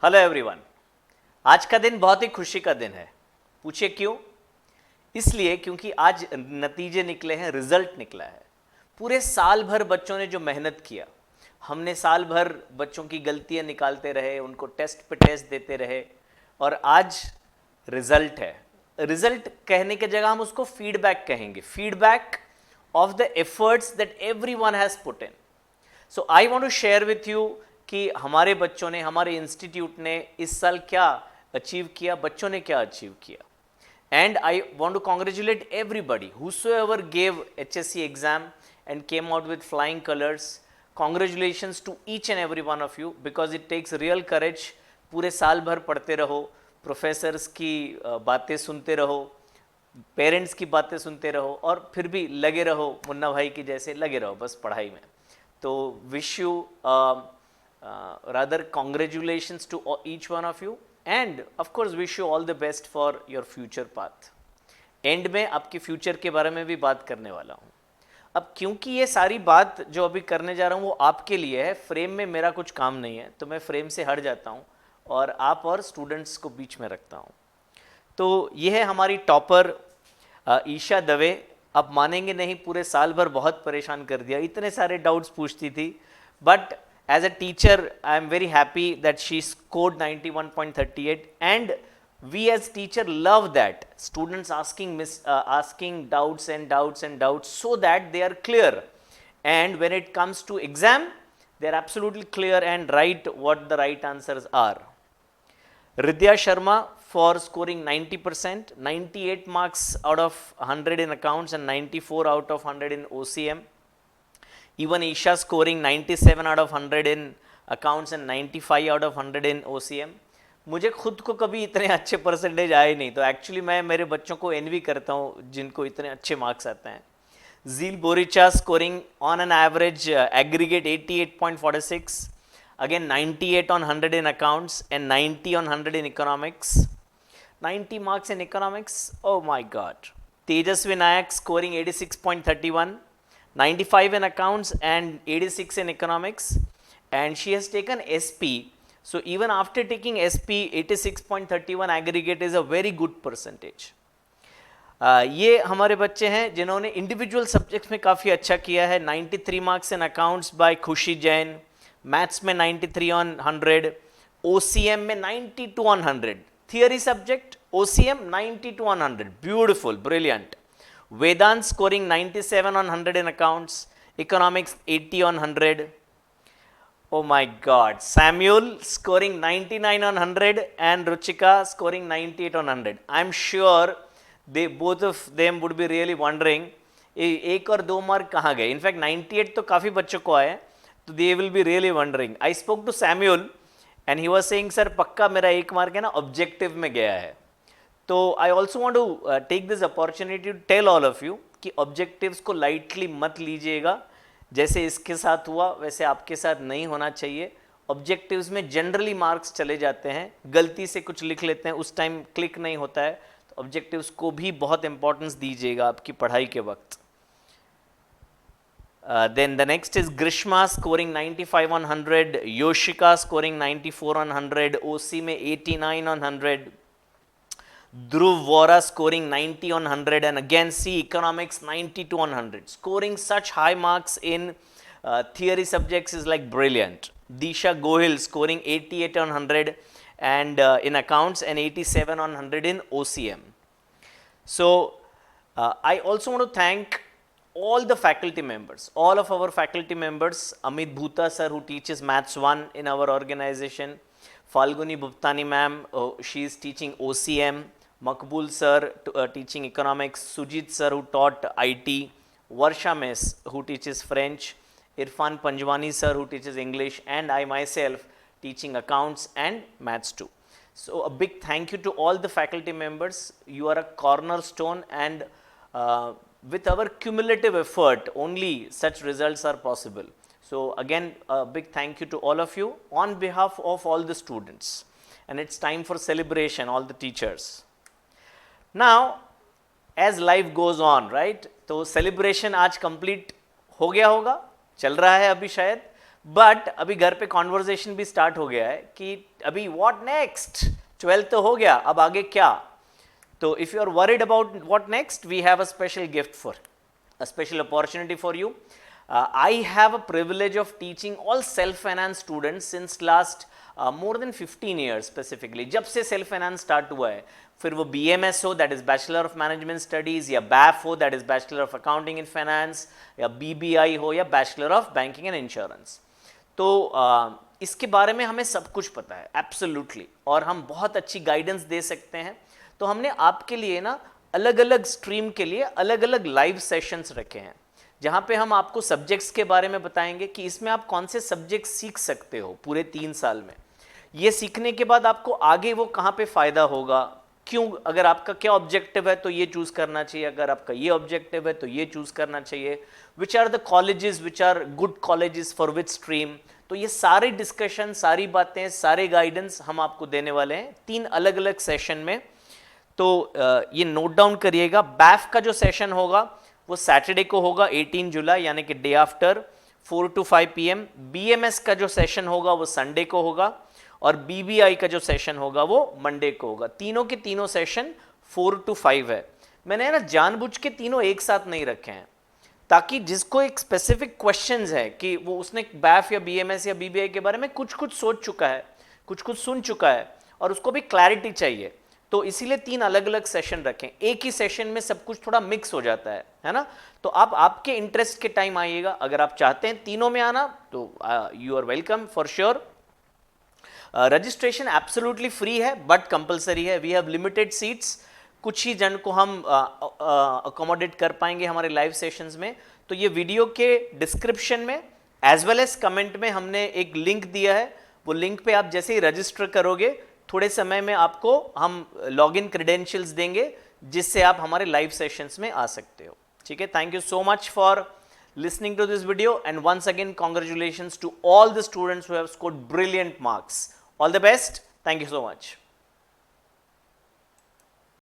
Hello everyone. आज का दिन बहुत ही खुशी का दिन है। पूछिए क्यों? इसलिए क्योंकि आज नतीजे निकले हैं, रिजल्ट निकला है। पूरे साल भर बच्चों ने जो मेहनत किया, हमने साल भर बच्चों की गलतियां निकालते रहे, उनको टेस्ट पे टेस्ट देते रहे, और आज रिजल्ट है। रिजल्ट कहने की जगह हम उसको फीडबैक कहेंगे, feedback of the efforts that everyone has put in. So I want to share with you कि हमारे बच्चों ने, हमारे इंस्टीट्यूट ने इस साल क्या अचीव किया, बच्चों ने क्या अचीव किया। And I want to congratulate everybody whosoever gave HSC exam and came out with flying colors. Congratulations to each and every one of you because it takes real courage. पूरे साल भर पढ़ते रहो, प्रोफेसर्स की बातें सुनते रहो, पेरेंट्स की बातें सुनते रहो, और फिर भी लगे रहो, मुन्ना भाई की जैसे लगे रहो बस पढ़ाई में। तो wish you rather congratulations to each one of you and of course wish you all the best for your future path. And में आपके फ्यूचर के बारे में भी बात करने वाला हूँ। अब क्योंकि ये सारी बात जो अभी करने जा रहा हूँ वो आपके लिए है, फ्रेम में मेरा कुछ काम नहीं है, तो मैं फ्रेम से हट जाता हूँ और आप और स्टूडेंट्स को बीच में रखता हूँ। तो ये है हमारी टॉपर ईशा दवे। आप मानेंगे नहीं, पूरे साल भर बहुत परेशान कर दिया, इतने सारे डाउट्स पूछती थी, but as a teacher I am very happy that she scored 91.38 and we as teacher love that students asking doubts and doubts and doubts so that they are clear, and when it comes to exam they are absolutely clear and write what the right answers are. Ridya Sharma for scoring 90%, 98 marks out of 100 in accounts and 94 out of 100 in OCM. Even Isha scoring 97 out of 100 in accounts and 95 out of 100 in OCM. मुझे खुद को कभी इतने अच्छे percentage आए नहीं, तो actually मैं मेरे बच्चों को एनवी करता हूँ जिनको इतने अच्छे मार्क्स आते हैं। Zeel Boricha scoring on an average aggregate 88.46, again 98 on 100 in accounts and 90 on 100 in economics. 90 marks in economics, oh my god. Tejasvi Nayak scoring 86.31, 95 in accounts and 86 in economics, and she has taken SP. So even after taking SP, 86.31 aggregate is a very good percentage. ये हमारे बच्चे हैं जिन्होंने individual subjects में काफ़ी अच्छा किया है। 93 मार्क्स इन अकाउंट्स बाय खुशी जैन, मैथ्स में 93 ऑन 100, OCM में 92 on 100, theory subject OCM 92 on 100, beautiful, brilliant. Vedant scoring 97 on 100 in accounts, economics 80 on 100. Oh my god. Samuel scoring 99 on 100 and Ruchika scoring 98 on 100. I'm sure they both of them would be really wondering एक और दो mark कहाँ गए। In fact 98 तो काफ़ी बच्चों को आए, तो they will be really wondering. I spoke to Samuel and he was saying sir पक्का मेरा एक मार्क है ना ऑब्जेक्टिव में गया है। तो I also want to take this opportunity to tell all of you कि ऑब्जेक्टिव्स को लाइटली मत लीजिएगा। जैसे इसके साथ हुआ वैसे आपके साथ नहीं होना चाहिए। ऑब्जेक्टिव्स में जनरली मार्क्स चले जाते हैं, गलती से कुछ लिख लेते हैं, उस टाइम क्लिक नहीं होता है, तो ऑब्जेक्टिव्स को भी बहुत इंपॉर्टेंस दीजिएगा आपकी पढ़ाई के वक्त। Then the next is Grishma scoring 95 on 100, Yoshika scoring 94 on 100, OC में 89 on 100, Dhruv Vora scoring 90 on 100, and again see economics 92 on 100. Scoring such high marks in theory subjects is like brilliant. Disha Gohil scoring 88 on 100 and in accounts and 87 on 100 in OCM. So I also want to thank all the faculty members, all of our faculty members, Amit Bhuta sir who teaches Maths 1 in our organization, Falguni Bhuptani ma'am, she is teaching OCM, Makbul sir teaching economics, Sujit sir who taught IT, Varsha Miss who teaches French, Irfan Panjwani sir who teaches English, and I myself teaching accounts and Maths 2. So a big thank you to all the faculty members. You are a cornerstone, and with our cumulative effort only such results are possible. So again a big thank you to all of you on behalf of all the students, and it's time for celebration, all the teachers. Now as life goes on, right, तो celebration आज complete हो गया होगा, चल रहा है अभी शायद, बट अभी घर पे कॉन्वर्जेशन भी स्टार्ट हो गया है कि अभी व्हाट नेक्स्ट, 12th तो हो गया, अब आगे क्या। तो if you are worried about what next, we have a special gift for, a special opportunity for you. I have a privilege of teaching all self-finance students since last more than 15 years specifically. जब से self finance start हुआ है, फिर वो BMS हो, that is Bachelor of Management Studies, या BAF हो, that is Bachelor of Accounting and Finance, या BBI हो, या Bachelor of Banking and Insurance. तो इसके बारे में हमें सब कुछ पता है एब्सोल्युटली, और हम बहुत अच्छी गाइडेंस दे सकते हैं। तो हमने आपके लिए ना अलग अलग स्ट्रीम के लिए अलग अलग लाइव सेशंस रखे हैं, जहां पे हम आपको सब्जेक्ट्स के बारे में बताएंगे कि इसमें आप कौन से सब्जेक्ट सीख सकते हो पूरे 3 साल में। ये सीखने के बाद आपको आगे वो कहाँ पे फ़ायदा होगा, क्यों, अगर आपका क्या ऑब्जेक्टिव है तो ये चूज़ करना चाहिए, अगर आपका ये ऑब्जेक्टिव है तो ये चूज़ करना चाहिए, which are the colleges which are good colleges for which stream. तो ये सारी डिस्कशन, सारी बातें, सारे गाइडेंस हम आपको देने वाले हैं 3 अलग अलग सेशन में। तो ये नोट डाउन करिएगा। बैफ का जो सेशन होगा वो सैटरडे को होगा 18 जुलाई यानी कि day after 4 to 5 PM। BMS का जो सेशन होगा वो संडे को होगा, और BBI का जो सेशन होगा वो मंडे को होगा। तीनों के तीनों सेशन 4 to 5 है। मैंने ना जानबूझ के तीनों एक साथ नहीं रखे हैं, ताकि जिसको एक स्पेसिफिक क्वेश्चंस है कि वो उसने बैफ या BMS या BBI के बारे में कुछ कुछ सोच चुका है, कुछ कुछ सुन चुका है, और उसको भी क्लैरिटी चाहिए, तो इसीलिए 3 अलग अलग सेशन रखें। एक ही सेशन में सब कुछ थोड़ा मिक्स हो जाता है ना। तो आप आपके इंटरेस्ट के टाइम आइएगा। अगर आप चाहते हैं तीनों में आना तो you are welcome for sure. Registration absolutely free है बट कंपलसरी है। वी हैव लिमिटेड सीट्स, कुछ ही जन को हम अकोमोडेट कर पाएंगे हमारे लाइव सेशंस में। तो ये वीडियो के डिस्क्रिप्शन में एज वेल एज कमेंट में हमने एक लिंक दिया है, वो लिंक पे आप जैसे ही रजिस्टर करोगे थोड़े समय में आपको हम लॉगिन क्रेडेंशियल्स देंगे, जिससे आप हमारे लाइव सेशंस में आ सकते हो। ठीक है, thank you so much for listening to this video, and once again congratulations to all the students who have scored brilliant marks. All the best. Thank you so much.